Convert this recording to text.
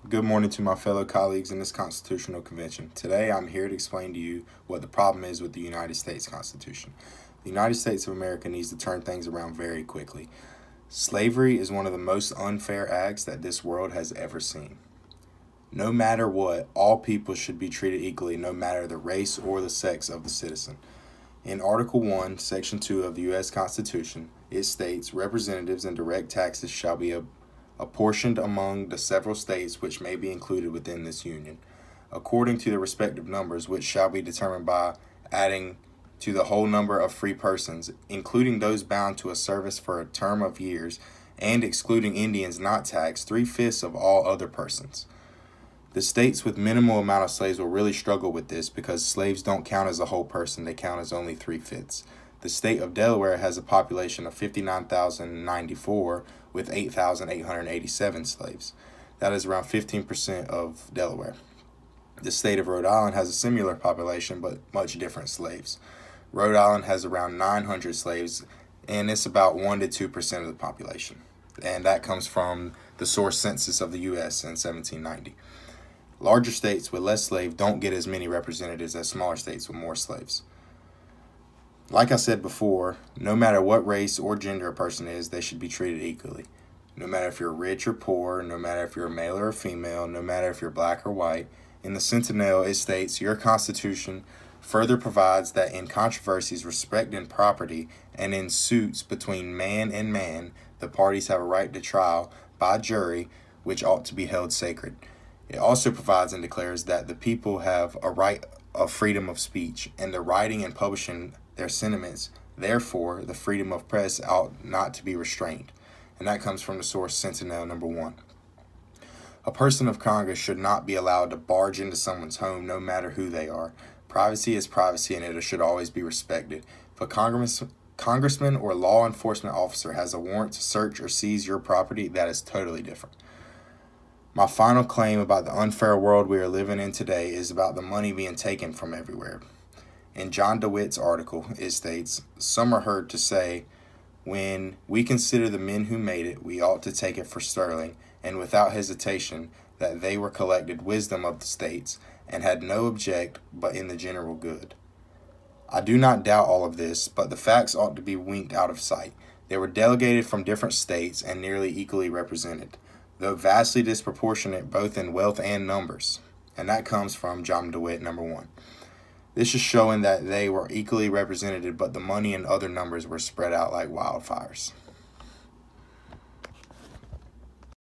Good morning to my fellow colleagues in this Constitutional Convention. Today I'm here to explain to you what the problem is with the United States Constitution. The United States of America needs to turn things around very quickly. Slavery is one of the most unfair acts that this world has ever seen. No matter what, all people should be treated equally, no matter the race or the sex of the citizen. In Article 1, Section 2 of the U.S. Constitution, it states representatives and direct taxes shall be apportioned among the several states which may be included within this union, according to the respective numbers, which shall be determined by adding to the whole number of free persons, including those bound to a service for a term of years, and excluding Indians not taxed, 3/5 of all other persons. The states with minimal amount of slaves will really struggle with this because slaves don't count as a whole person, they count as only 3/5. The state of Delaware has a population of 59,094 with 8,887 slaves. That is around 15% of Delaware. The state of Rhode Island has a similar population but much different slaves. Rhode Island has around 900 slaves, and it's about 1 to 2% of the population. And that comes from the source census of the U.S. in 1790. Larger states with less slaves don't get as many representatives as smaller states with more slaves. Like I said before, no matter what race or gender a person is, they should be treated equally. No matter if you're rich or poor, no matter if you're a male or a female, no matter if you're black or white. In the Centennial, it states, your Constitution further provides that in controversies respecting property and in suits between man and man, the parties have a right to trial by jury, which ought to be held sacred. It also provides and declares that the people have a right of freedom of speech and the writing and publishing their sentiments. Therefore, the freedom of press ought not to be restrained. And that comes from the source Sentinel number 1. A person of Congress should not be allowed to barge into someone's home no matter who they are. Privacy is privacy and it should always be respected. If a congressman or law enforcement officer has a warrant to search or seize your property, that is totally different. My final claim about the unfair world we are living in today is about the money being taken from everywhere. In John DeWitt's article, it states, some are heard to say, when we consider the men who made it, we ought to take it for sterling, and without hesitation, that they were collected wisdom of the states, and had no object but in the general good. I do not doubt all of this, but the facts ought to be winked out of sight. They were delegated from different states and nearly equally represented, though vastly disproportionate both in wealth and numbers. And that comes from John DeWitt number 1. This is showing that they were equally represented, but the money and other numbers were spread out like wildfires.